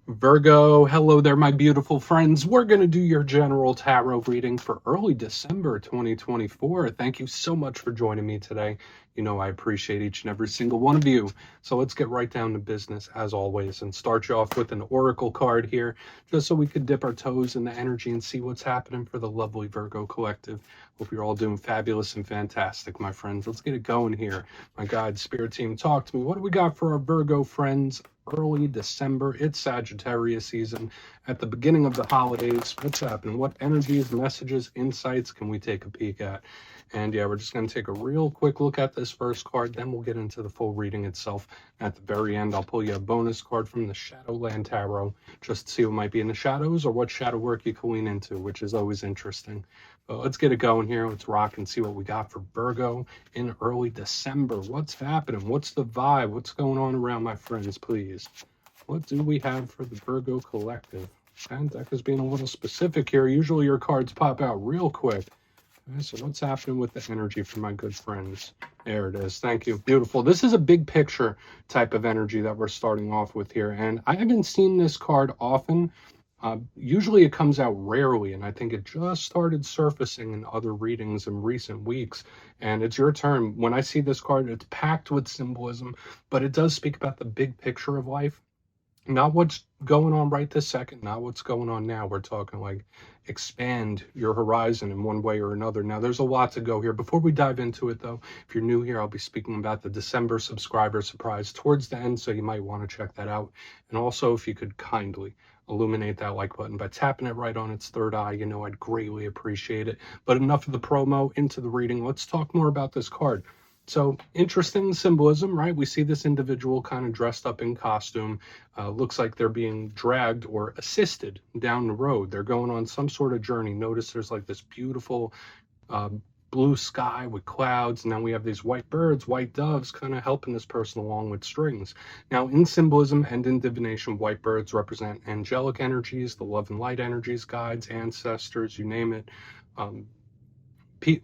Virgo, hello there, my beautiful friends. We're going to do your general tarot reading for early December 2024. Thank you so much for joining me today. You know, I appreciate each and every single one of you. So let's get right down to business as always and start you off with an oracle card here, just so we could dip our toes in the energy and see what's happening for the lovely Virgo collective. Hope you're all doing fabulous and fantastic, my friends. Let's get it going here. My guide, spirit team, talk to me. What do we got for our Virgo friends? Early December, it's Sagittarius season. At the beginning of the holidays, what's happening? What energies, messages, insights can we take a peek at? And yeah, we're just going to take a real quick look at this first card, then we'll get into the full reading itself. At the very end, I'll pull you a bonus card from the Shadowland Tarot, just to see what might be in the shadows or what shadow work you can lean into, which is always interesting. But let's get it going here. Let's rock and see what we got for Virgo in early December. What's happening? What's the vibe? What's going on around, my friends, please? What do we have for the Virgo collective? And deck is being a little specific here. Usually your cards pop out real quick. Okay, so what's happening with the energy for my good friends? There it is. Thank you. Beautiful. This is a big picture type of energy that we're starting off with here. And I haven't seen this card often. Usually it comes out rarely, and I think it just started surfacing in other readings in recent weeks. And it's your turn. When I see this card, it's packed with symbolism, but it does speak about the big picture of life. Not what's going on right this second, not what's going on now. We're talking like expand your horizon in one way or another. Now, there's a lot to go here. Before we dive into it, though, if you're new here, I'll be speaking about the December subscriber surprise towards the end, so you might want to check that out. And also, if you could kindly illuminate that like button by tapping it right on its third eye, you know, I'd greatly appreciate it. But enough of the promo, into the reading. Let's talk more about this card. So interesting symbolism, right? We see this individual kind of dressed up in costume. Looks like they're being dragged or assisted down the road. They're going on some sort of journey. Notice there's like this beautiful blue sky with clouds, and then we have these white birds, white doves, kind of helping this person along with strings. Now, in symbolism and in divination, white birds represent angelic energies, the love and light energies, guides, ancestors, you name it.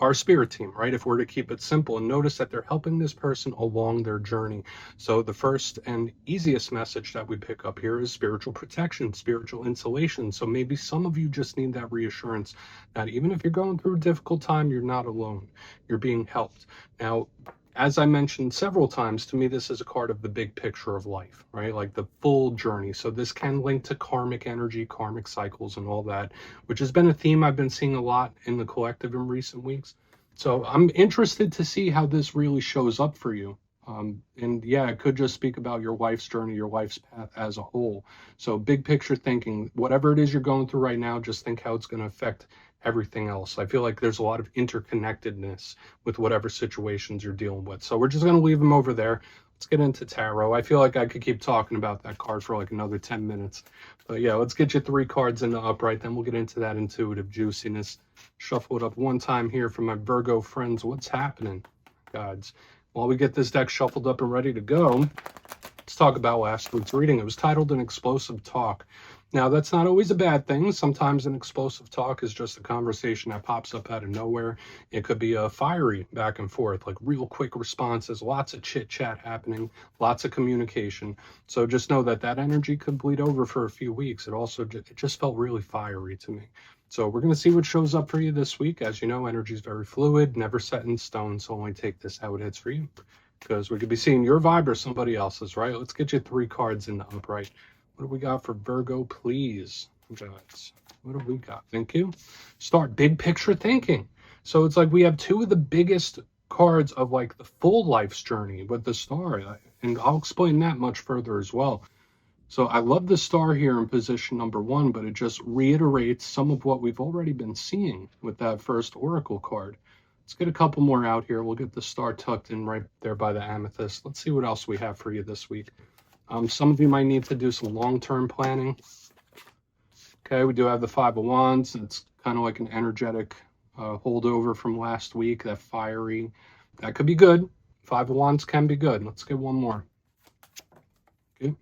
Our spirit team, right? If we're to keep it simple, and notice that they're helping this person along their journey. So the first and easiest message that we pick up here is spiritual protection, spiritual insulation. So maybe some of you just need that reassurance that even if you're going through a difficult time, you're not alone. You're being helped. Now, as I mentioned several times, to me, this is a card of the big picture of life, right? Like the full journey. So this can link to karmic energy, karmic cycles, and all that, which has been a theme I've been seeing a lot in the collective in recent weeks. So I'm interested to see how this really shows up for you. And yeah, it could just speak about your life's journey, your life's path as a whole. So big picture thinking, whatever it is you're going through right now, just think how it's going to affect everything else. I feel like there's a lot of interconnectedness with whatever situations you're dealing with. So we're just going to leave them over there. Let's get into tarot. I feel like I could keep talking about that card for like another 10 minutes. But yeah, let's get you 3 cards in the upright. Then we'll get into that intuitive juiciness. Shuffle it up one time here for my Virgo friends. What's happening, gods? While we get this deck shuffled up and ready to go, let's talk about last week's reading. It was titled An Explosive Talk. Now, that's not always a bad thing. Sometimes an explosive talk is just a conversation that pops up out of nowhere. It could be a fiery back and forth, like real quick responses, lots of chit chat happening, lots of communication. So just know that that energy could bleed over for a few weeks. It just felt really fiery to me. So we're going to see what shows up for you this week. As you know, energy is very fluid, never set in stone. So only take this how it hits for you, because we could be seeing your vibe or somebody else's, right? Let's get you 3 cards in the upright. What do we got for Virgo, please? Guys, what do we got? Thank you. Start big picture thinking. So it's like we have 2 of the biggest cards of like the full life's journey with the star. And I'll explain that much further as well. So I love the star here in position number 1, but it just reiterates some of what we've already been seeing with that first oracle card. Let's get a couple more out here. We'll get the star tucked in right there by the amethyst. Let's see what else we have for you this week. Some of you might need to do some long-term planning. Okay, we do have the 5 of Wands. It's kind of like an energetic holdover from last week, that fiery. That could be good. 5 of Wands can be good. Let's get one more. Okay.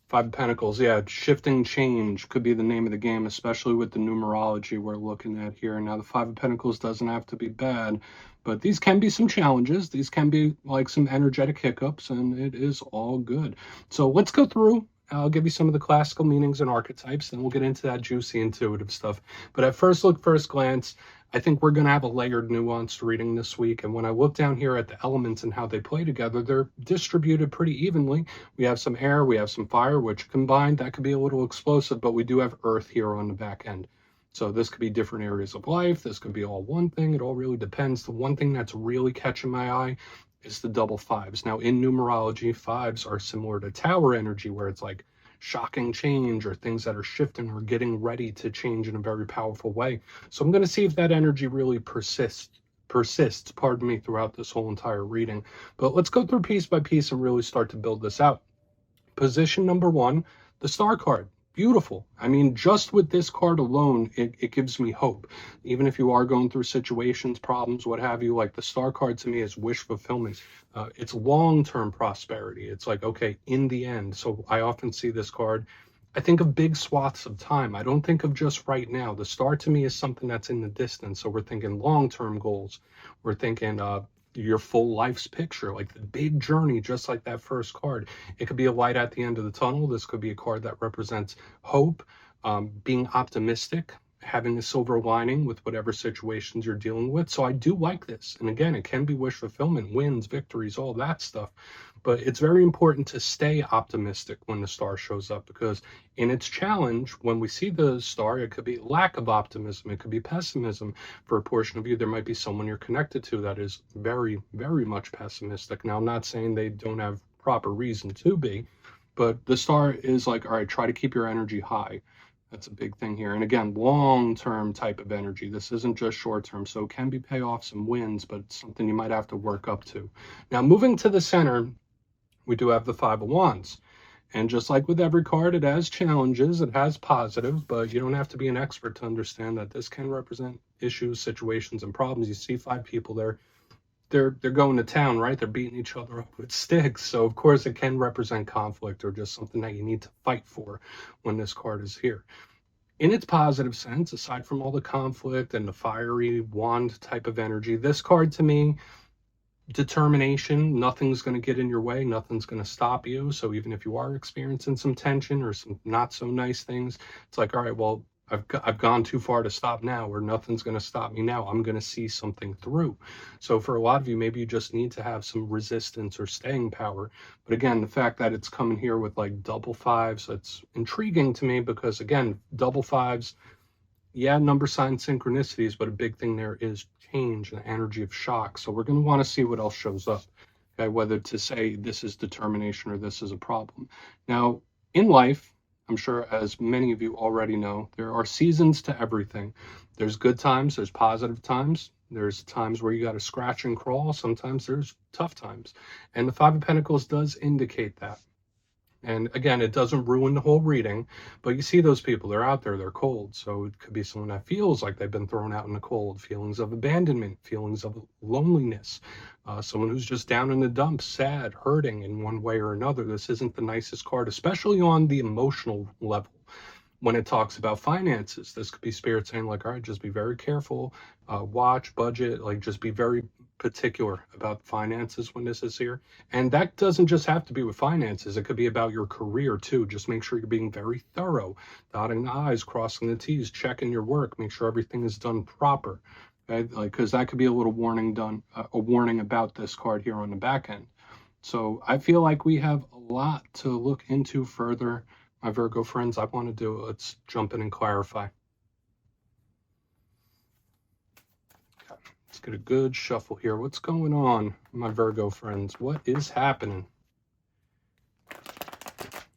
5 of Pentacles. Yeah, shifting change could be the name of the game, especially with the numerology we're looking at here. Now, the 5 of Pentacles doesn't have to be bad, but these can be some challenges. These can be like some energetic hiccups, and it is all good. So let's go through I'll give you some of the classical meanings and archetypes, then we'll get into that juicy intuitive stuff. But at first look, first glance, I think we're going to have a layered, nuanced reading this week. And when I look down here at the elements and how they play together, they're distributed pretty evenly. We have some air, we have some fire, which combined, that could be a little explosive, but we do have earth here on the back end. So this could be different areas of life. This could be all one thing. It all really depends. The one thing that's really catching my eye is the double fives. Now, in numerology, fives are similar to tower energy, where it's like shocking change or things that are shifting or getting ready to change in a very powerful way. So I'm going to see if that energy really persists, pardon me, throughout this whole entire reading. But let's go through piece by piece and really start to build this out. Position number one, the star card. Beautiful. I mean, just with this card alone, it gives me hope. Even if you are going through situations, problems, what have you, like the star card to me is wish fulfillment. It's long-term prosperity. It's like, okay, in the end. So I often see this card. I think of big swaths of time. I don't think of just right now. The star to me is something that's in the distance. So we're thinking long-term goals. We're thinking your full life's picture, like the big journey, just like that first card. It could be a light at the end of the tunnel. This could be a card that represents hope, being optimistic, having a silver lining with whatever situations you're dealing with. So I do like this. And again, it can be wish fulfillment, wins, victories, all that stuff. But it's very important to stay optimistic when the star shows up, because in its challenge, when we see the star, it could be lack of optimism. It could be pessimism. For a portion of you, there might be someone you're connected to that is very, very much pessimistic. Now, I'm not saying they don't have proper reason to be, but the star is like, all right, try to keep your energy high. That's a big thing here. And again, long-term type of energy. This isn't just short-term. So it can be payoffs and wins, but it's something you might have to work up to. Now, moving to the center, we do have the Five of Wands. And just like with every card, it has challenges, it has positive, but you don't have to be an expert to understand that this can represent issues, situations, and problems. You see five people there. They're going to town, right? They're beating each other up with sticks. So of course it can represent conflict or just something that you need to fight for when this card is here. In its positive sense, aside from all the conflict and the fiery wand type of energy, this card to me, determination, nothing's going to get in your way, nothing's going to stop you. So even if you are experiencing some tension or some not so nice things, it's like, all right, well, I've gone too far to stop now, or nothing's going to stop me now. I'm going to see something through. So for a lot of you, maybe you just need to have some resistance or staying power. But again, the fact that it's coming here with like double fives, that's intriguing to me, because again, double fives, yeah, number sign synchronicities, but a big thing there is change and energy of shock. So we're going to want to see what else shows up, okay, whether to say this is determination or this is a problem. Now, in life, I'm sure as many of you already know, there are seasons to everything. There's good times, there's positive times, there's times where you got to scratch and crawl, sometimes there's tough times. And the Five of Pentacles does indicate that. And again, it doesn't ruin the whole reading, but you see those people, they're out there, they're cold. So it could be someone that feels like they've been thrown out in the cold, feelings of abandonment, feelings of loneliness, someone who's just down in the dumps, sad, hurting in one way or another. This isn't the nicest card, especially on the emotional level. When it talks about finances, this could be spirit saying like, all right, just be very careful, watch, budget, like just be very particular about finances when this is here. And that doesn't just have to be with finances. It could be about your career too. Just make sure you're being very thorough, dotting the I's, crossing the T's, checking your work, make sure everything is done proper. Okay? Like, because that could be a little warning a warning about this card here on the back end. So I feel like we have a lot to look into further. My Virgo friends, I want to do it. Let's jump in and clarify. Okay, let's get a good shuffle here. What's going on, my Virgo friends? What is happening?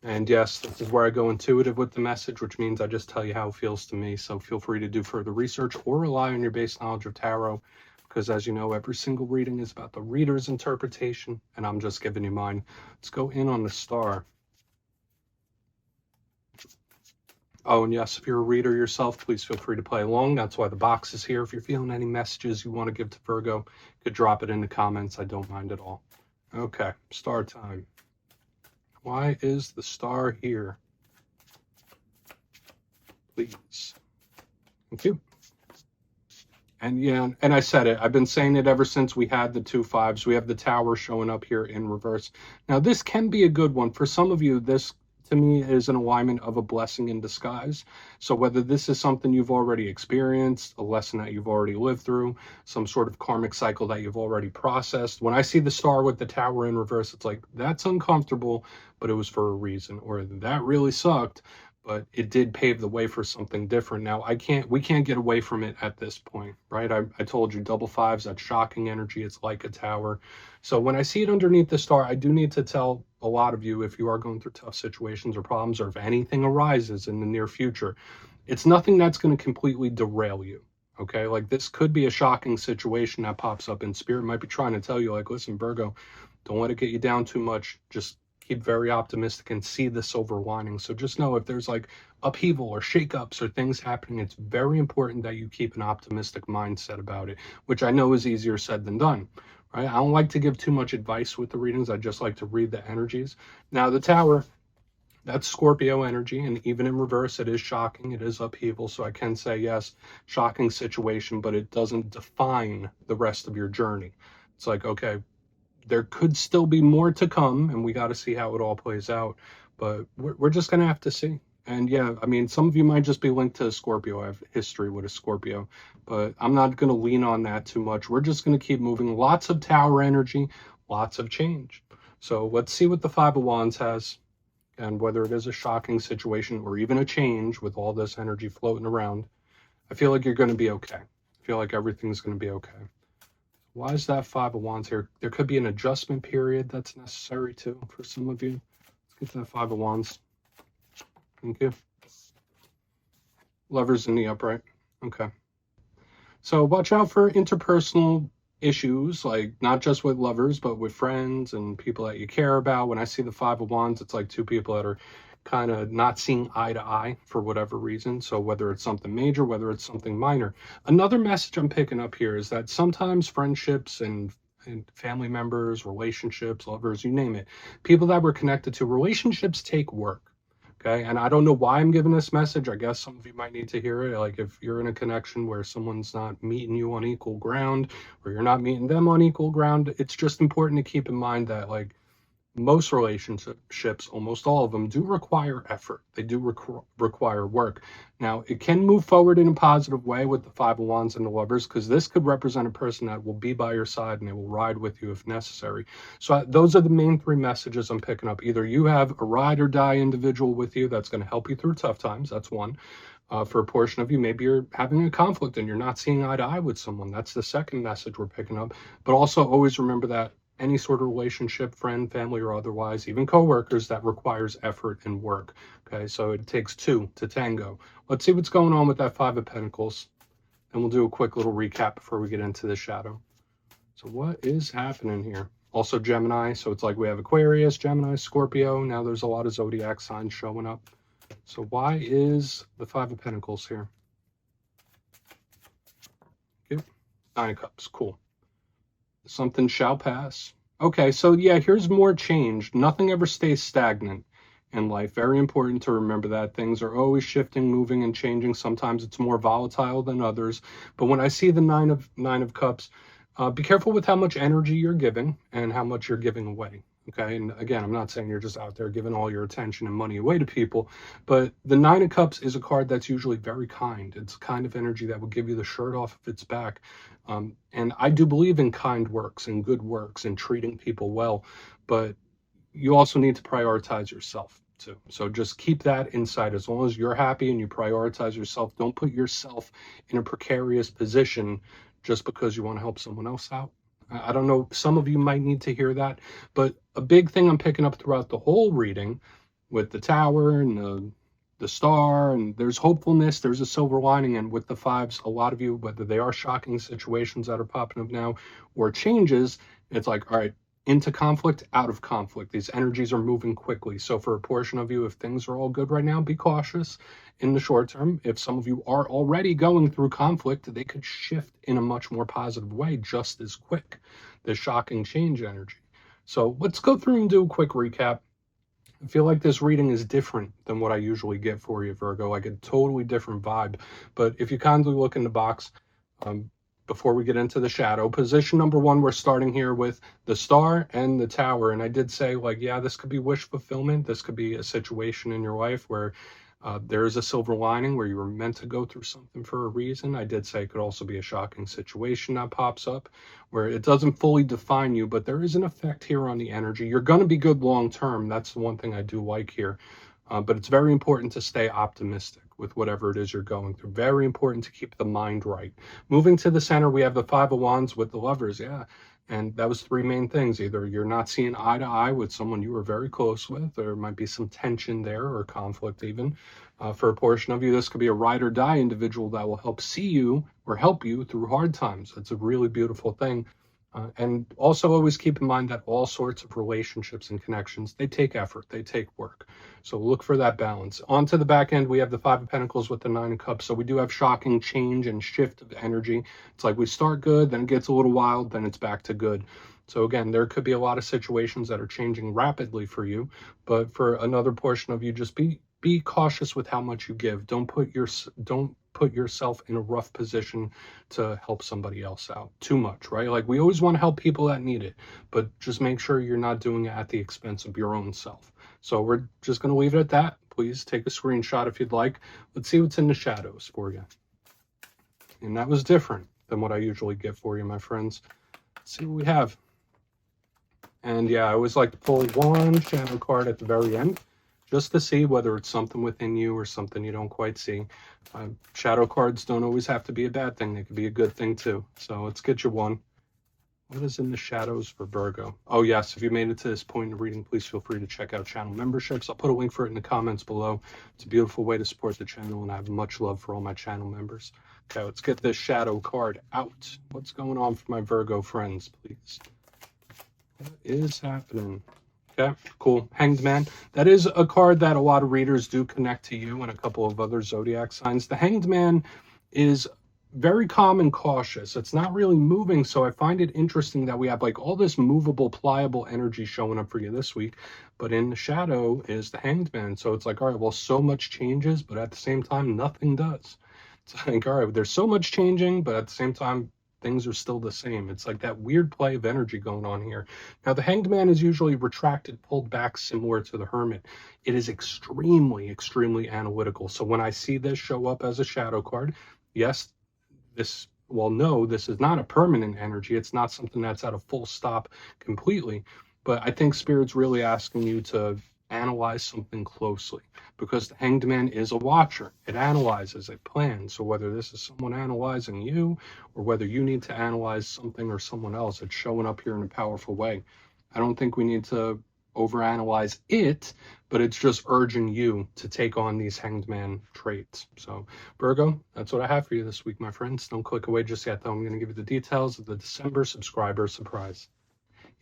And yes, this is where I go intuitive with the message, which means I just tell you how it feels to me. So feel free to do further research or rely on your base knowledge of tarot, because as you know, every single reading is about the reader's interpretation, and I'm just giving you mine. Let's go in on the star. Oh, and yes, if you're a reader yourself, please feel free to play along. That's why the box is here. If you're feeling any messages you want to give to Virgo, you could drop it in the comments. I don't mind at all. Okay, star time. Why is the star here? Please. Thank you. And yeah, and I said it. I've been saying it ever since we had the 2 5s. We have the tower showing up here in reverse. Now, this can be a good one. For some of you, this to me is an alignment of a blessing in disguise. So whether this is something you've already experienced, a lesson that you've already lived through, some sort of karmic cycle that you've already processed. When I see the star with the tower in reverse, it's like, that's uncomfortable, but it was for a reason. Or that really sucked, but it did pave the way for something different. Now we can't get away from it at this point, right? I told you double fives, that's shocking energy. It's like a tower. So when I see it underneath the star, I do need to tell a lot of you, if you are going through tough situations or problems, or if anything arises in the near future, it's nothing that's going to completely derail you. Okay, like this could be a shocking situation that pops up, and spirit might be trying to tell you, like, listen, Virgo, don't let it get you down too much. Just keep very optimistic and see the silver lining. So just know, if there's like upheaval or shakeups or things happening, it's very important that you keep an optimistic mindset about it, which I know is easier said than done. Right? I don't like to give too much advice with the readings. I just like to read the energies. Now, the tower, that's Scorpio energy, and even in reverse, it is shocking. It is upheaval. So I can say, yes, shocking situation, but it doesn't define the rest of your journey. It's like, okay, there could still be more to come, and we got to see how it all plays out. But we're just going to have to see. And yeah, I mean, some of you might just be linked to a Scorpio. I have history with a Scorpio, but I'm not going to lean on that too much. We're just going to keep moving. Lots of tower energy, lots of change. So let's see what the Five of Wands has, and whether it is a shocking situation or even a change with all this energy floating around. I feel like you're going to be okay. I feel like everything's going to be okay. Why is that Five of Wands here? There could be an adjustment period that's necessary too for some of you. Let's get that Five of Wands. Thank you. Lovers in the upright. Okay. So watch out for interpersonal issues, like not just with lovers, but with friends and people that you care about. When I see the Five of Wands, it's like two people that are kind of not seeing eye to eye for whatever reason. So whether it's something major, whether it's something minor. Another message I'm picking up here is that sometimes friendships and family members, relationships, lovers, you name it, people that we're connected to, relationships take work. Okay, and I don't know why I'm giving this message. I guess some of you might need to hear it. Like if you're in a connection where someone's not meeting you on equal ground, or you're not meeting them on equal ground, it's just important to keep in mind that, like, most relationships, almost all of them, do require effort. They do require work. Now, it can move forward in a positive way with the Five of Wands and the Lovers, because this could represent a person that will be by your side and they will ride with you if necessary. So those are the main three messages I'm picking up. Either you have a ride or die individual with you that's going to help you through tough times. That's one. For a portion of you, maybe you're having a conflict and you're not seeing eye to eye with someone. That's the second message we're picking up. But also always remember that any sort of relationship, friend, family, or otherwise, even coworkers, that requires effort and work. Okay, so it takes two to tango. Let's see what's going on with that Five of Pentacles, and we'll do a quick little recap before we get into the shadow. So what is happening here? Also Gemini, so it's like we have Aquarius, Gemini, Scorpio. Now there's a lot of zodiac signs showing up. So why is the Five of Pentacles here? Okay. Nine of Cups, cool. Something shall pass. Okay, so yeah, here's more change. Nothing ever stays stagnant in life. Very important to remember that. Things are always shifting, moving, and changing. Sometimes it's more volatile than others. But when I see the Nine of Cups, be careful with how much energy you're giving and how much you're giving away. Okay, and again, I'm not saying you're just out there giving all your attention and money away to people, but the Nine of Cups is a card that's usually very kind. It's a kind of energy that will give you the shirt off of its back. And I do believe in kind works and good works and treating people well, but you also need to prioritize yourself too. So just keep that inside. As long as you're happy and you prioritize yourself, don't put yourself in a precarious position just because you want to help someone else out. I don't know, some of you might need to hear that, but a big thing I'm picking up throughout the whole reading with the tower and the star, and there's hopefulness, there's a silver lining. And with the fives, a lot of you, whether they are shocking situations that are popping up now or changes, it's like, all right, into conflict, out of conflict. These energies are moving quickly. So for a portion of you, if things are all good right now, be cautious in the short term. If some of you are already going through conflict, they could shift in a much more positive way just as quick, the shocking change energy. So let's go through and do a quick recap. I feel like this reading is different than what I usually get for you, Virgo, like a totally different vibe. But if you kindly look in the box, before we get into the shadow. Position number one, we're starting here with the Star and the Tower. And I did say, like, yeah, this could be wish fulfillment. This could be a situation in your life where there is a silver lining, where you were meant to go through something for a reason. I did say it could also be a shocking situation that pops up where it doesn't fully define you, but there is an effect here on the energy. You're going to be good long term. That's the one thing I do like here. But it's very important to stay optimistic with whatever it is you're going through. Very important to keep the mind right. Moving to the center, we have the Five of Wands with the Lovers. Yeah. And that was three main things. Either you're not seeing eye to eye with someone you were very close with, there might be some tension there or conflict even. For a portion of you, this could be a ride or die individual that will help see you or help you through hard times. That's a really beautiful thing. And also always keep in mind that all sorts of relationships and connections, they take effort, they take work. So look for that balance. On to the back end, we have the Five of Pentacles with the Nine of Cups. So we do have shocking change and shift of energy. It's like we start good, then it gets a little wild, then it's back to good. So again, there could be a lot of situations that are changing rapidly for you, but for another portion of you, just be cautious with how much you give. Don't put yourself in a rough position to help somebody else out too much, right? Like, we always want to help people that need it, but just make sure you're not doing it at the expense of your own self. So we're just going to leave it at that. Please take a screenshot if you'd like. Let's see what's in the shadows for you. And that was different than what I usually get for you, my friends. Let's see what we have. And yeah, I always like to pull one shadow card at the very end, just to see whether it's something within you or something you don't quite see. Shadow cards don't always have to be a bad thing. They could be a good thing too. So let's get you one. What is in the shadows for Virgo? Oh yes, if you made it to this point in the reading, please feel free to check out channel memberships. I'll put a link for it in the comments below. It's a beautiful way to support the channel, and I have much love for all my channel members. Okay, let's get this shadow card out. What's going on for my Virgo friends, please? What is happening? Okay, cool. Hanged Man. That is a card that a lot of readers do connect to you and a couple of other zodiac signs. The Hanged Man is very calm and cautious. It's not really moving, so I find it interesting that we have like all this movable, pliable energy showing up for you this week, but in the shadow is the Hanged Man. So it's like, all right, well, so much changes, but at the same time, nothing does. It's like, all right, there's so much changing, but at the same time, things are still the same. It's like that weird play of energy going on here. Now, the Hanged Man is usually retracted, pulled back, similar to the Hermit. It is extremely, extremely analytical. So when I see this show up as a shadow card, yes, this is not a permanent energy. It's not something that's at a full stop completely. But I think Spirit's really asking you to analyze something closely, because the Hanged Man is a watcher. It analyzes, it plans. So whether this is someone analyzing you or whether you need to analyze something or someone else, it's showing up here in a powerful way. I don't think we need to overanalyze it, but it's just urging you to take on these Hanged Man traits. So Virgo, that's what I have for you this week, my friends. Don't click away just yet, though. I'm going to give you the details of the December subscriber surprise.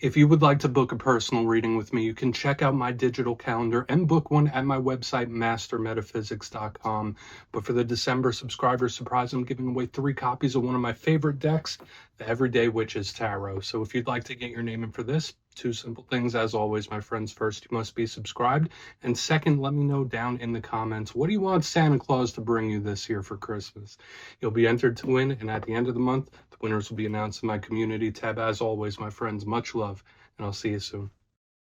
If you would like to book a personal reading with me, you can check out my digital calendar and book one at my website, mastermetaphysics.com. But for the December subscriber surprise, I'm giving away 3 copies of one of my favorite decks, the Everyday Witches Tarot. So if you'd like to get your name in for this, 2 simple things, as always, my friends. First, you must be subscribed. And second, let me know down in the comments, what do you want Santa Claus to bring you this year for Christmas? You'll be entered to win, and at the end of the month, the winners will be announced in my community tab. As always, my friends, much love, and I'll see you soon.